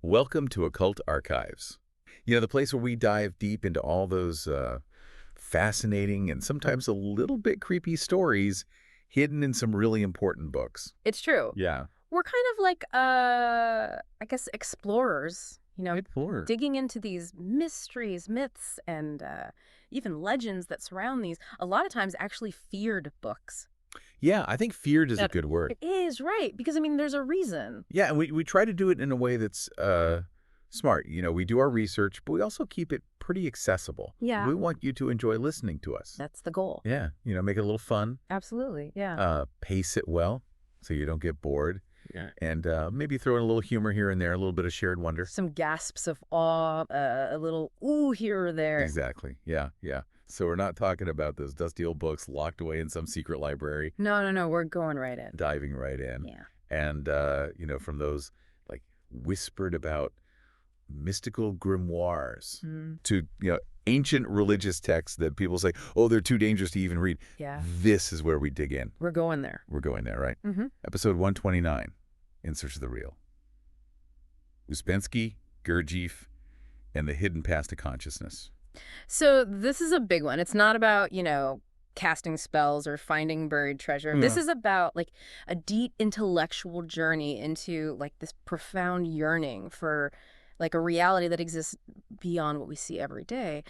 Welcome to Occult Archives. You know, the place where we dive deep into all those fascinating and sometimes a little bit creepy stories hidden in some really important books. It's true. Yeah. We're kind of like, I guess, explorers, Explorers. digging into these mysteries, myths, and even legends that surround these, a lot of times actually feared books. Yeah, I think feared is a good word. It is, right, because, I mean, there's a reason. Yeah, and we try to do it in a way that's smart. You know, we do our research, but we also keep it pretty accessible. Yeah. We want you to enjoy listening to us. That's the goal. Yeah, you know, make it a little fun. Absolutely, yeah. Pace it well so you don't get bored. Yeah. And maybe throw in a little humor here and there, a little bit of shared wonder. Some gasps of awe, a little ooh here or there. Exactly. Yeah, yeah. So we're not talking about those dusty old books locked away in some secret library. No, we're going right in. Diving right in. Yeah. And, you know, from those, like, whispered about mystical grimoires to, you know, ancient religious texts that people say, oh, they're too dangerous to even read. Yeah. This is where we dig in. We're going there. We're going there, right? Mm-hmm. Episode 129, In Search of the Real. Ouspensky, Gurdjieff, and the Hidden Past of Consciousness. So this is a big one. It's not about, casting spells or finding buried treasure. No. This is about, like, a deep intellectual journey into, like, this profound yearning for, like, a reality that exists beyond what we see every day.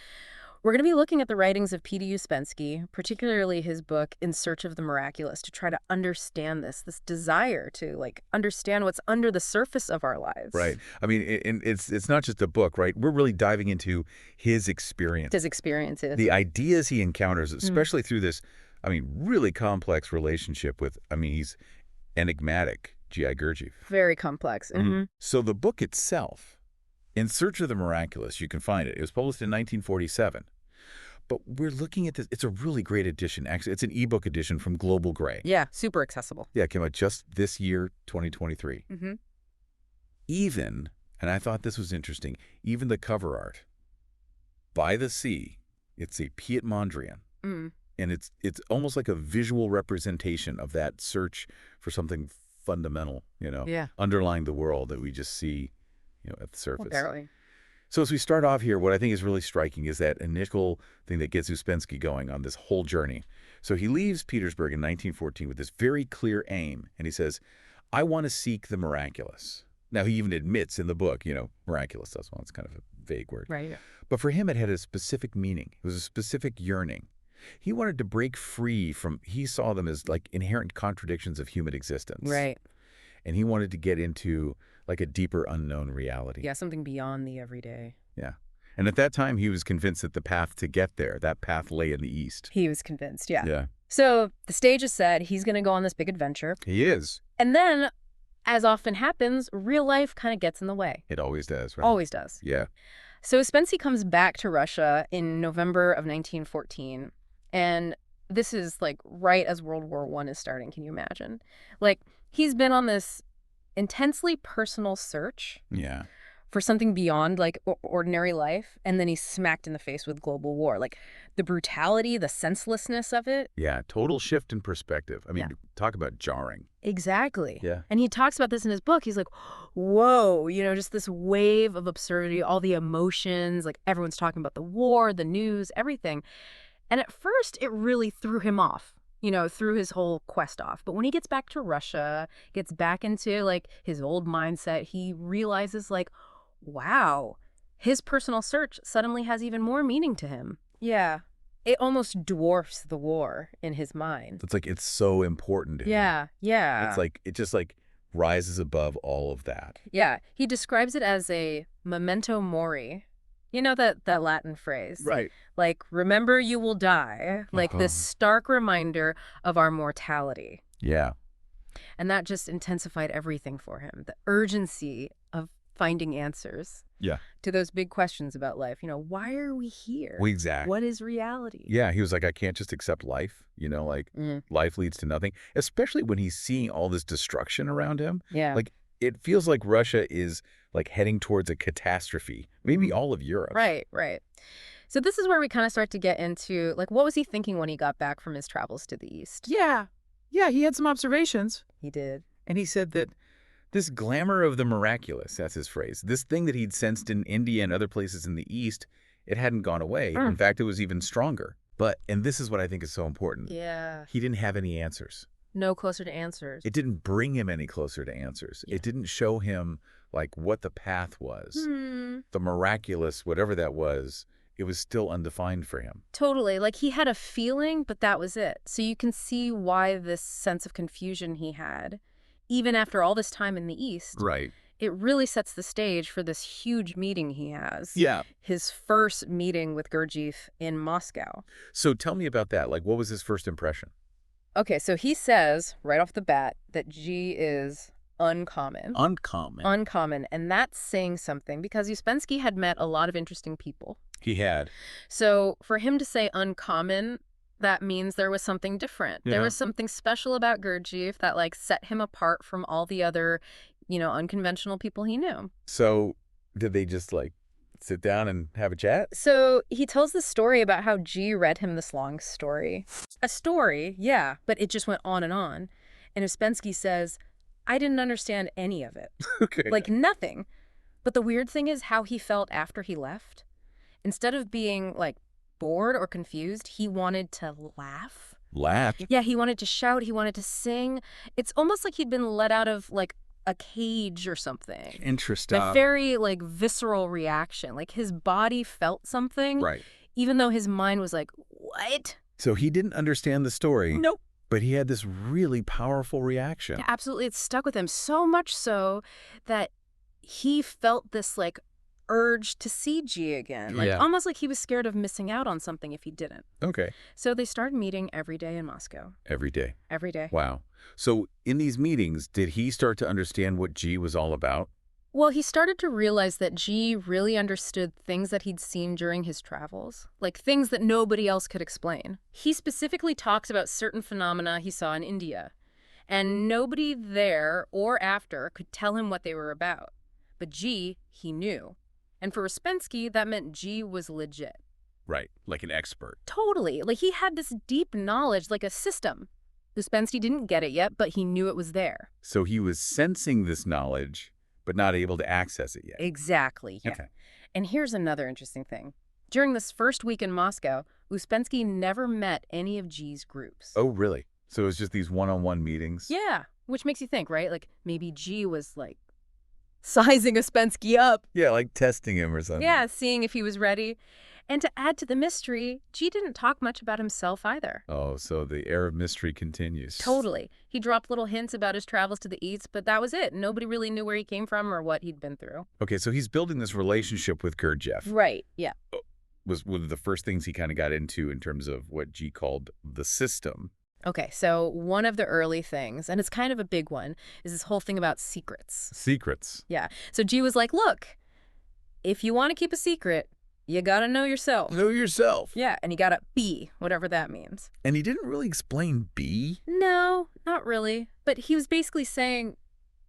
We're going to be looking at the writings of P.D. Ouspensky, particularly his book In Search of the Miraculous, to try to understand this desire to, like, understand what's under the surface of our lives. Right. I mean, it's not just a book, right? We're really diving into his experience. His experiences. The ideas he encounters, especially through this, I mean, really complex relationship with, I mean, he's enigmatic, G.I. Gurdjieff. Very complex. Mm-hmm. So the book itself, In Search of the Miraculous, you can find it. It was published in 1947. But we're looking at this. It's a really great edition. Actually, it's an ebook edition from Global Gray. Yeah, super accessible. Yeah, it came out just this year, 2023. Mm-hmm. Even, and I thought this was interesting, even the cover art, By the Sea, it's a Piet Mondrian. Mm. And it's almost like a visual representation of that search for something fundamental, underlying the world that we just see, at the surface. Well, barely. So as we start off here, what I think is really striking is that initial thing that gets Ouspensky going on this whole journey. So he leaves Petersburg in 1914 with this very clear aim, and he says, I want to seek the miraculous. Now, he even admits in the book, miraculous, that's well, it's kind of a vague word. Right. But for him, it had a specific meaning. It was a specific yearning. He wanted to break free from, he saw them as like inherent contradictions of human existence. Right. And he wanted to get into like a deeper unknown reality. Yeah, something beyond the everyday. Yeah. And at that time, he was convinced that the path to get there, that path lay in the East. He was convinced, yeah. Yeah. So the stage is set. He's going to go on this big adventure. He is. And then, as often happens, real life kind of gets in the way. It always does, right? Always does. Yeah. So Ouspensky comes back to Russia in November of 1914. And this is, like, right as World War I is starting. Can you imagine? Like, he's been on this intensely personal search for something beyond, like, ordinary life, and then he's smacked in the face with global war. Like, the brutality, the senselessness of it. Yeah, total shift in perspective. I mean, talk about jarring. Exactly. Yeah. And he talks about this in his book. He's like, whoa, just this wave of absurdity, all the emotions, like, everyone's talking about the war, the news, everything. And at first, it really threw him off. Threw his whole quest off. But when he gets back to Russia, gets back into, like, his old mindset, he realizes, like, wow, his personal search suddenly has even more meaning to him. Yeah. It almost dwarfs the war in his mind. It's like it's so important to him. Yeah. It's like, it just, like, rises above all of that. Yeah. He describes it as a memento mori. You know that Latin phrase? Right. Like, remember you will die. Like this stark reminder of our mortality. Yeah. And that just intensified everything for him. The urgency of finding answers. Yeah. To those big questions about life. Why are we here? Well, exactly. What is reality? Yeah. He was like, I can't just accept life. Life leads to nothing. Especially when he's seeing all this destruction around him. Yeah. Like, it feels like Russia is like heading towards a catastrophe, maybe all of Europe. Right. So this is where we kind of start to get into, like, what was he thinking when he got back from his travels to the East? Yeah, he had some observations. He did. And he said that This glamour of the miraculous, that's his phrase. This thing that he'd sensed in India and other places in the East, it hadn't gone away. In fact, it was even stronger. But, and this is what I think is so important. Yeah. He didn't have any answers. No closer to answers. It didn't bring him any closer to answers. Yeah. It didn't show him, like, what the path was. The miraculous, whatever that was, it was still undefined for him. Totally. Like, he had a feeling, but that was it. So you can see why this sense of confusion he had, even after all this time in the East, Right. it really sets the stage for this huge meeting he has. Yeah. His first meeting with Gurdjieff in Moscow. So tell me about that. Like, what was his first impression? Okay, so he says right off the bat that G is uncommon. Uncommon. Uncommon. And that's saying something because Ouspensky had met a lot of interesting people. He had. So for him to say uncommon, that means there was something different. Yeah. There was something special about Gurdjieff that, like, set him apart from all the other, unconventional people he knew. So did they just, like, sit down and have a chat? So he tells this story about how G read him this long story. A story, yeah, but it just went on. And Ouspensky says, I didn't understand any of it. Okay. Like, nothing. But the weird thing is how he felt after he left. Instead of being, like, bored or confused, he wanted to laugh. Laugh? Yeah, he wanted to shout. He wanted to sing. It's almost like he'd been let out of, like, a cage or something. Interesting. A very, like, visceral reaction. Like, his body felt something. Right. Even though his mind was like, what? So he didn't understand the story. Nope. But he had this really powerful reaction. Yeah, absolutely. It stuck with him so much so that he felt this, like, urge to see G again. Like, almost like he was scared of missing out on something if he didn't. Okay. So they started meeting every day in Moscow. Every day. Every day. Wow. So in these meetings, did he start to understand what G was all about? Well, he started to realize that G really understood things that he'd seen during his travels, like things that nobody else could explain. He specifically talks about certain phenomena he saw in India, and nobody there or after could tell him what they were about. But G, he knew. And for Ouspensky, that meant G was legit. Right, like an expert. Totally. Like, he had this deep knowledge, like a system. Ouspensky didn't get it yet, but he knew it was there. So he was sensing this knowledge, but not able to access it yet. Exactly, yeah. Okay. And here's another interesting thing. During this first week in Moscow, Ouspensky never met any of G's groups. Oh, really? So it was just these one-on-one meetings? Yeah, which makes you think, right? Like, maybe G was, like, sizing Ouspensky up. Yeah, like testing him or something. Yeah, seeing if he was ready. And to add to the mystery, G didn't talk much about himself either. Oh, so the air of mystery continues. Totally. He dropped little hints about his travels to the East, but that was it. Nobody really knew where he came from or what he'd been through. Okay, so he's building this relationship with Gurdjieff. Right, yeah. Was one of the first things he kind of got into in terms of what G called the system. Okay, so one of the early things, and it's kind of a big one, is this whole thing about secrets. Secrets. Yeah. So G was like, look, if you want to keep a secret, you gotta know yourself. Know yourself. Yeah, and you gotta be, whatever that means. And he didn't really explain be. No, not really. But he was basically saying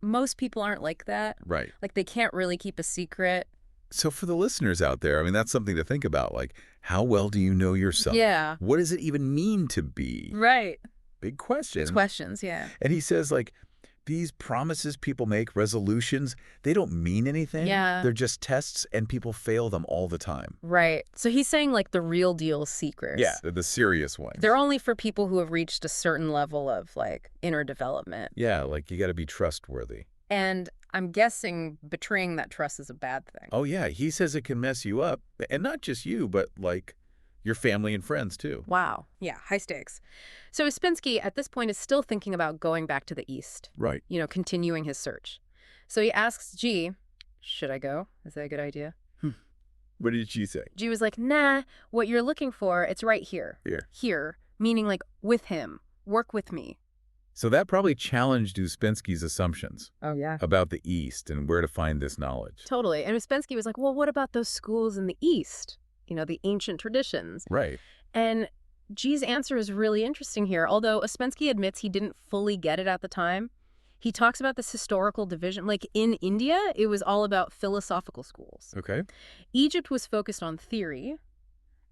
most people aren't like that. Right. Like, they can't really keep a secret. So for the listeners out there, I mean, that's something to think about. Like, how well do you know yourself? Yeah. What does it even mean to be? Right. Big question. It's questions, yeah. And he says, like, these promises people make, resolutions, they don't mean anything. Yeah. They're just tests, and people fail them all the time. Right. So he's saying, like, the real deal secrets. Yeah, the serious ones. They're only for people who have reached a certain level of, like, inner development. Yeah, like, you got to be trustworthy. And I'm guessing betraying that trust is a bad thing. Oh, yeah. He says it can mess you up. And not just you, but, like, your family and friends, too. Wow. Yeah, high stakes. So Ouspensky, at this point, is still thinking about going back to the East. Right. Continuing his search. So he asks G, should I go? Is that a good idea? What did she say? G was like, nah, what you're looking for, it's right here. Here. Here, meaning, like, with him. Work with me. So that probably challenged Ouspensky's assumptions Oh, yeah. about the East and where to find this knowledge. Totally. And Ouspensky was like, well, what about those schools in the East? The ancient traditions. Right. And G's answer is really interesting here. Although Ouspensky admits he didn't fully get it at the time, he talks about this historical division. Like, in India, it was all about philosophical schools. Okay. Egypt was focused on theory,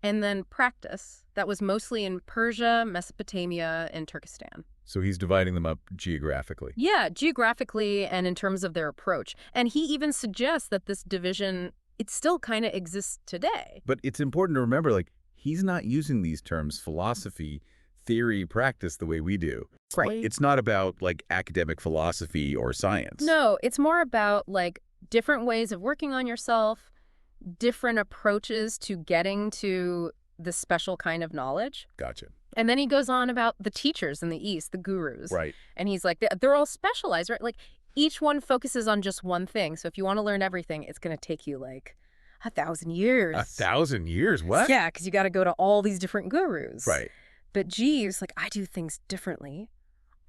and then practice. That was mostly in Persia, Mesopotamia, and Turkestan. So he's dividing them up geographically. Yeah, geographically and in terms of their approach. And he even suggests that this division, it still kind of exists today. But it's important to remember, like, he's not using these terms philosophy, theory, practice the way we do. Right. It's not about, like, academic philosophy or science. No, it's more about, like, different ways of working on yourself, different approaches to getting to this special kind of knowledge. Gotcha. And then he goes on about the teachers in the East, the gurus. Right. And he's like, they're all specialized, right? Like, each one focuses on just one thing. So if you want to learn everything, it's going to take you, like, 1,000 years. 1,000 years? What? Yeah, because you got to go to all these different gurus. Right. But Jeeves, like, I do things differently.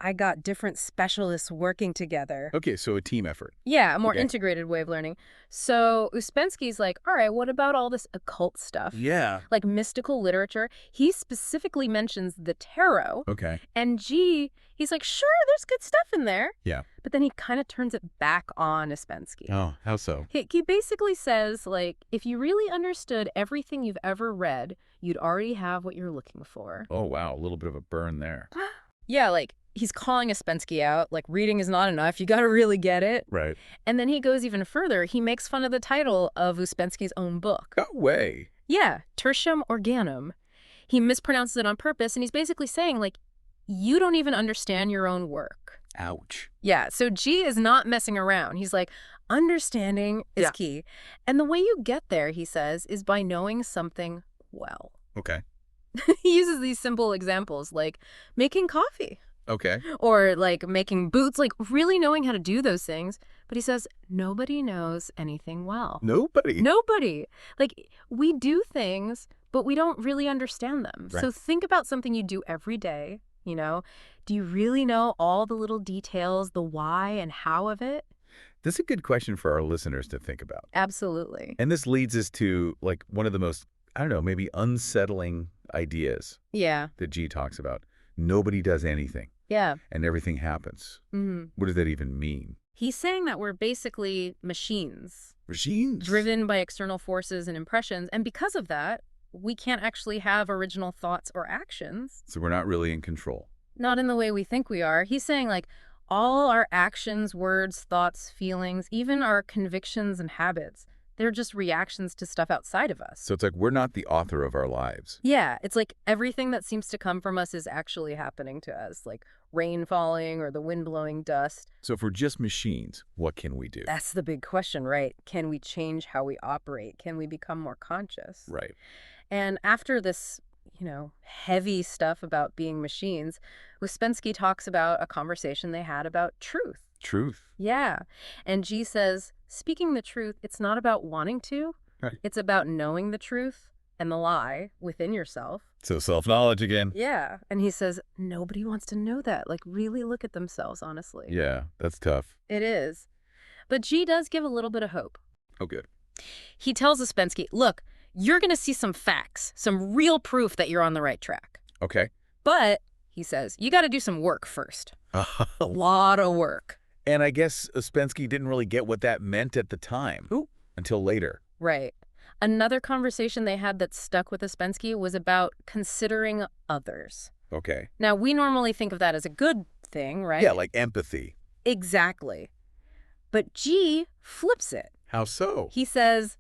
I got different specialists working together. Okay, so a team effort. Yeah, a more Okay. integrated way of learning. So Ouspensky's like, all right, what about all this occult stuff? Yeah. Like mystical literature. He specifically mentions the tarot. Okay. And he's like, sure, there's good stuff in there. Yeah. But then he kind of turns it back on Ouspensky. Oh, how so? He basically says, like, if you really understood everything you've ever read, you'd already have what you're looking for. Oh, wow, a little bit of a burn there. Yeah, like, he's calling Ouspensky out, like, reading is not enough. You got to really get it. Right. And then he goes even further. He makes fun of the title of Ouspensky's own book. No way. Yeah, Tertium Organum. He mispronounces it on purpose, and he's basically saying, like, you don't even understand your own work. Ouch. Yeah, so G is not messing around. He's like, understanding is key. And the way you get there, he says, is by knowing something well. Okay. He uses these simple examples, like making coffee. Okay. Or like making boots, like really knowing how to do those things. But he says, nobody knows anything well. Nobody. Nobody. Like, we do things, but we don't really understand them. Right. So think about something you do every day, you know? Do you really know all the little details, the why and how of it? That's a good question for our listeners to think about. Absolutely. And this leads us to, like, one of the most, I don't know, maybe unsettling ideas Yeah. that G talks about. Nobody does anything. Yeah. And everything happens. Mm-hmm. What does that even mean? He's saying that we're basically machines. Machines? Driven by external forces and impressions. And because of that, we can't actually have original thoughts or actions. So we're not really in control. Not in the way we think we are. He's saying, like, all our actions, words, thoughts, feelings, even our convictions and habits, they're just reactions to stuff outside of us. So it's like we're not the author of our lives. Yeah, it's like everything that seems to come from us is actually happening to us, like rain falling or the wind blowing dust. So if we're just machines, what can we do? That's the big question, right? Can we change how we operate? Can we become more conscious? Right. And after this, heavy stuff about being machines, Ouspensky talks about a conversation they had about truth. Truth. Yeah. And G says, speaking the truth, it's not about wanting to. Right. It's about knowing the truth and the lie within yourself. So self-knowledge again. Yeah. And he says, nobody wants to know that. Like, really look at themselves, honestly. Yeah, that's tough. It is. But G does give a little bit of hope. Oh, good. He tells Ouspensky, look, you're going to see some facts, some real proof that you're on the right track. Okay. But, he says, you got to do some work first. A lot of work. And I guess Ouspensky didn't really get what that meant at the time. Until later. Right. Another conversation they had that stuck with Ouspensky was about considering others. Okay. Now, we normally think of that as a good thing, right? Yeah, like empathy. Exactly. But G flips it. How so? He says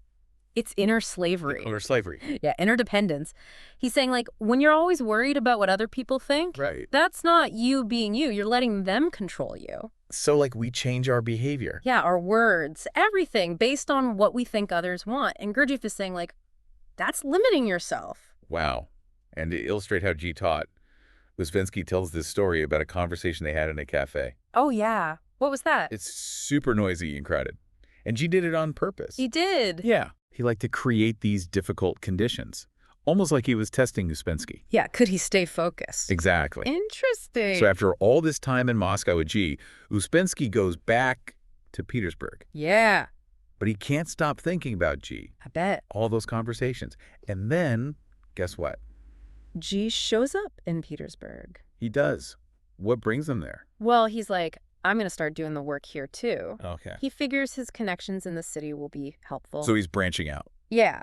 it's inner slavery. Or slavery. Yeah, interdependence. He's saying, like, when you're always worried about what other people think, Right. that's not you being you. You're letting them control you. So, like, we change our behavior. Yeah, our words, everything based on what we think others want. And Gurdjieff is saying, like, that's limiting yourself. Wow. And to illustrate how G taught, Ouspensky tells this story about a conversation they had in a cafe. Oh, yeah. What was that? It's super noisy and crowded. And G did it on purpose. He did. Yeah. He liked to create these difficult conditions. Almost like he was testing Ouspensky. Yeah, could he stay focused? Exactly. Interesting. So after all this time in Moscow with G, Ouspensky goes back to Petersburg. Yeah, But he can't stop thinking about G. I bet. All those conversations. And then, guess what? G shows up in Petersburg. He does. What brings him there? Well, he's like, I'm going to start doing the work here, too. Okay. He figures his connections in the city will be helpful. So he's branching out. Yeah.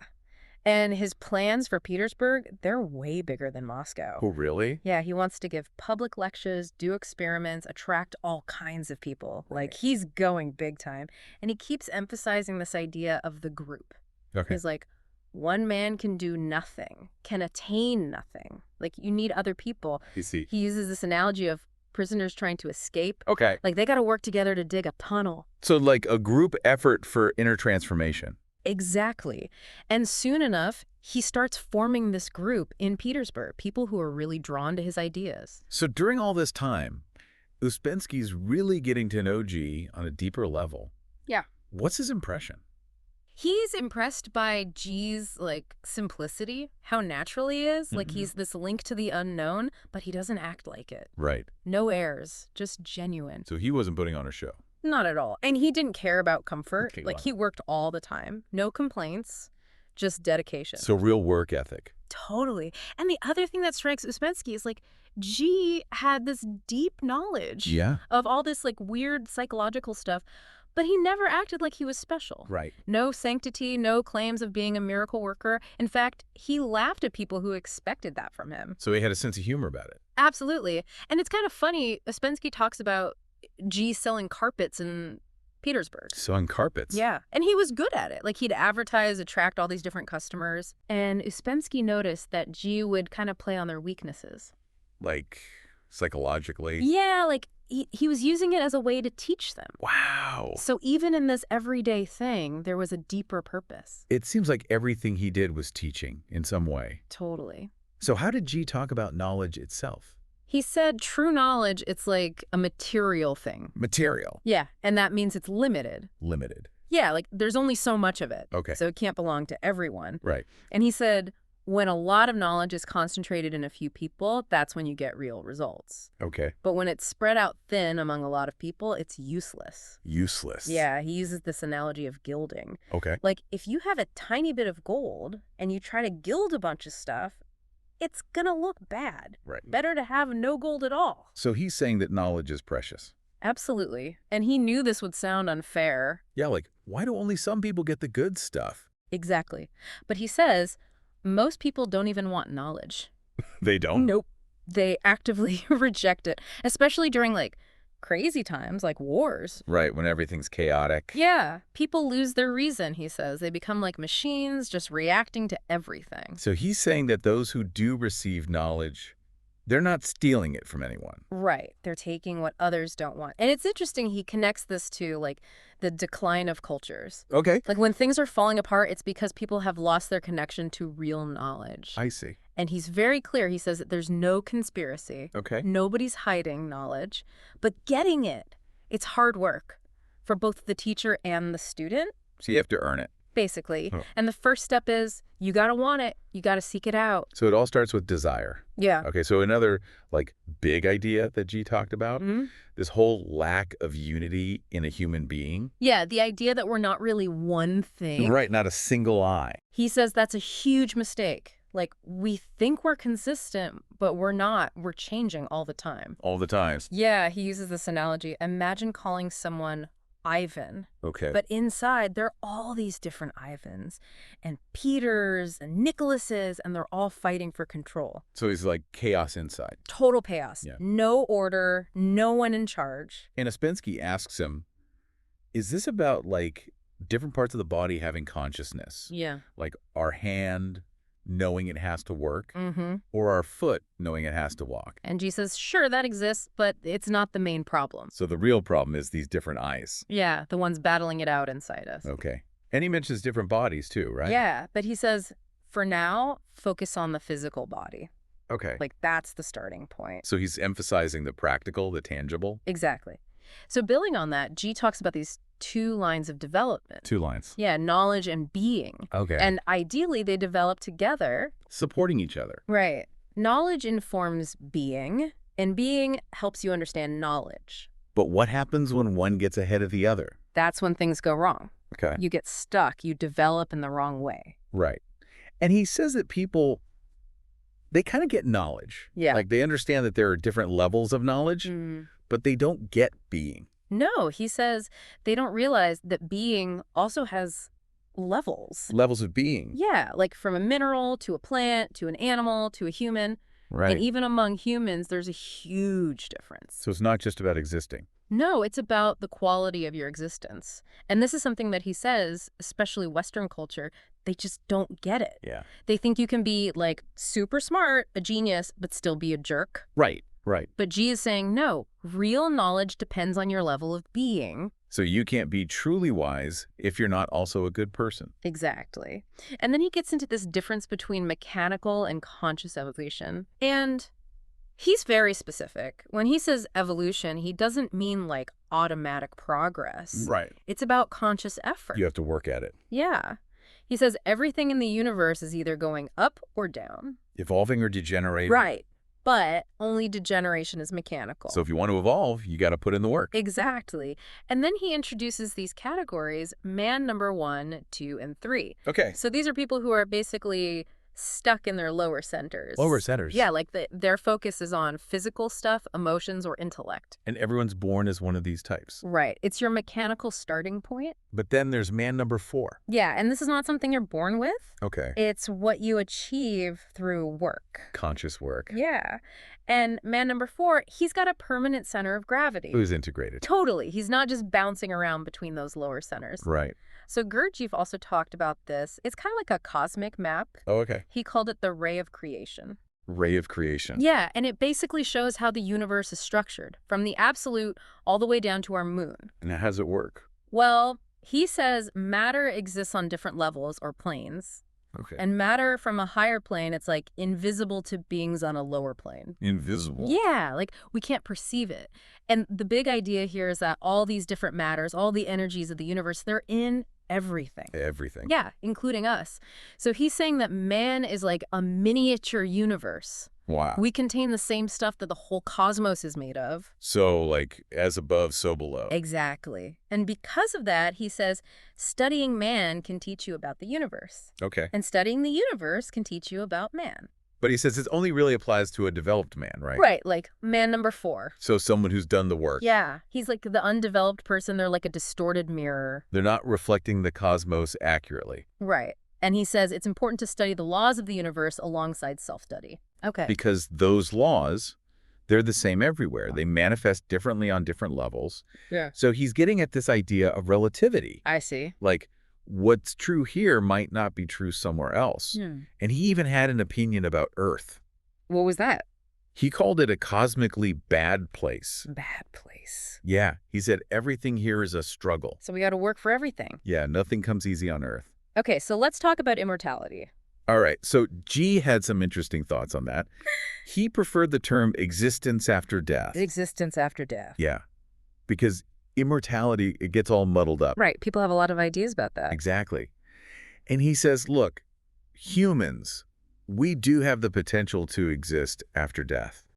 And his plans for Petersburg, they're way bigger than Moscow. Oh, really? Yeah, he wants to give public lectures, do experiments, attract all kinds of people. Like, he's going big time. And he keeps emphasizing this idea of the group. Okay. He's like, one man can do nothing, can attain nothing. Like, you need other people. You see. He uses this analogy of prisoners trying to escape. Okay. Like, they got to work together to dig a tunnel. So like a group effort for inner transformation. Exactly. And soon enough, he starts forming this group in Petersburg, people who are really drawn to his ideas. So during all this time, Ouspensky's really getting to know G on a deeper level. Yeah. What's his impression? He's impressed by G's, like, simplicity, how natural he is. Like, he's this link to the unknown, but he doesn't act like it. Right. No airs, just genuine. So he wasn't putting on a show. Not at all. And he didn't care about comfort. Okay, like, wow. he worked all the time. No complaints, just dedication. So real work ethic. Totally. And the other thing that strikes Ouspensky is, like, G had this deep knowledge Yeah. of all this, like, weird psychological stuff, but he never acted like he was special. Right. No sanctity, no claims of being a miracle worker. In fact, he laughed at people who expected that from him. So he had a sense of humor about it. Absolutely. And it's kind of funny, Ouspensky talks about G selling carpets in Petersburg. Sewing carpets. Yeah. And he was good at it. Like, he'd advertise, attract all these different customers. And Ouspensky noticed that G would kind of play on their weaknesses. Like psychologically. Yeah, like he was using it as a way to teach them. Wow. So even in this everyday thing, there was a deeper purpose. It seems like everything he did was teaching in some way. Totally. So how did G talk about knowledge itself? He said true knowledge, it's like a material thing. Material. Yeah, and that means it's limited. Limited. Yeah, like there's only so much of it. Okay. So it can't belong to everyone. Right. And he said, when a lot of knowledge is concentrated in a few people, that's when you get real results. Okay. But when it's spread out thin among a lot of people, it's useless. Useless. Yeah, he uses this analogy of gilding. Okay. Like, if you have a tiny bit of gold and you try to gild a bunch of stuff, it's gonna look bad. Right. Better to have no gold at all. So he's saying that knowledge is precious. Absolutely. And he knew this would sound unfair. Yeah, like, why do only some people get the good stuff? Exactly. But he says, most people don't even want knowledge. They don't? Nope. They actively reject it, especially during, like, crazy times, like wars. Right, when everything's chaotic. Yeah. People lose their reason, he says. They become like machines, just reacting to everything. So he's saying that those who do receive knowledge, they're not stealing it from anyone. Right. They're taking what others don't want. And it's interesting, he connects this to, like, the decline of cultures. Okay. Like, when things are falling apart, it's because people have lost their connection to real knowledge. I see. And he's very clear. He says that there's no conspiracy. Okay. Nobody's hiding knowledge. But getting it, it's hard work for both the teacher and the student. So you have to earn it. Basically. Huh. And the first step is you got to want it. You got to seek it out. So it all starts with desire. Yeah. Okay, so another, like, big idea that G talked about, this whole lack of unity in a human being. Yeah, the idea that we're not really one thing. Right, not a single eye. He says that's a huge mistake. Like, we think we're consistent, but we're not. We're changing all the time. All the times. Yeah, he uses this analogy. Imagine calling someone Ivan. Okay. But inside, there are all these different Ivans and Peters and Nicholases, and they're all fighting for control. So he's like chaos inside. Total chaos. Yeah. No order, no one in charge. And Ouspensky asks him, is this about, like, different parts of the body having consciousness? Yeah. Like our hand knowing it has to work, Mm-hmm. or our foot knowing it has to walk? And G says, sure, that exists, but it's not the main problem. So the real problem is these different eyes. Yeah, the ones battling it out inside us. Okay. And he mentions different bodies too, right? Yeah, but he says, for now, focus on the physical body. Okay. Like, that's the starting point. So he's emphasizing the practical, the tangible. Exactly. So building on that, G talks about these two lines of development. 2 lines. Yeah, knowledge and being. Okay. And ideally, they develop together. supporting each other. Right. Knowledge informs being, and being helps you understand knowledge. But what happens when one gets ahead of the other? That's when things go wrong. Okay. You get stuck. You develop in the wrong way. Right. And he says that people, they kind of get knowledge. Yeah. Like they understand that there are different levels of knowledge, but they don't get being. No, he says they don't realize that being also has levels. Levels of being. Yeah, like from a mineral to a plant to an animal to a human. Right. And even among humans, there's a huge difference. So it's not just about existing. No, it's about the quality of your existence. And this is something that he says, especially Western culture, they just don't get it. Yeah. They think you can be like super smart, a genius, but still be a jerk. Right. Right. But G is saying, no, real knowledge depends on your level of being. So you can't be truly wise if you're not also a good person. Exactly. And then he gets into this difference between mechanical and conscious evolution. And he's very specific. When he says evolution, he doesn't mean like automatic progress. Right. It's about conscious effort. You have to work at it. Yeah. He says everything in the universe is either going up or down. Evolving or degenerating. Right. But only degeneration is mechanical. So if you want to evolve, you got to put in the work. Exactly. And then he introduces these categories, man number 1, 2, and 3. Okay. So these are people who are basically stuck in their lower centers. Lower centers. Yeah, like their focus is on physical stuff, emotions, or intellect. And everyone's born as one of these types. Right. It's your mechanical starting point. But then there's man number 4. Yeah, and this is not something you're born with. Okay. It's what you achieve through work. Conscious work. Yeah. And man number 4, he's got a permanent center of gravity. Who's integrated. Totally. He's not just bouncing around between those lower centers. Right. So Gurdjieff also talked about this. It's kind of like a cosmic map. Oh, okay. He called it the ray of creation. Ray of creation. Yeah, and it basically shows how the universe is structured, from the absolute all the way down to our moon. And how does it work? Well, he says matter exists on different levels or planes. Okay. And matter from a higher plane, it's like invisible to beings on a lower plane. Invisible. Yeah, like we can't perceive it. And the big idea here is that all these different matters, all the energies of the universe, they're in everything. Everything. Yeah, including us. So he's saying that man is like a miniature universe. Wow. We contain the same stuff that the whole cosmos is made of. So, like, as above, so below. Exactly. And because of that, he says, studying man can teach you about the universe. Okay. And studying the universe can teach you about man. But he says it only really applies to a developed man, right? Right, like man number 4. So someone who's done the work. Yeah, he's like the undeveloped person. They're like a distorted mirror. They're not reflecting the cosmos accurately. Right. And he says it's important to study the laws of the universe alongside self-study. Okay. Because those laws, they're the same everywhere. They manifest differently on different levels. Yeah. So he's getting at this idea of relativity. I see. Like, what's true here might not be true somewhere else. Hmm. And he even had an opinion about Earth. What was that? He called it a cosmically bad place. Bad place. Yeah, he said everything here is a struggle. So we got to work for everything. Yeah, nothing comes easy on Earth. Okay, so let's talk about immortality. All right, so G had some interesting thoughts on that. He preferred the term existence after death. Existence after death. Yeah, because immortality, it gets all muddled up. Right, people have a lot of ideas about that. Exactly. And he says, look, humans, we do have the potential to exist after death.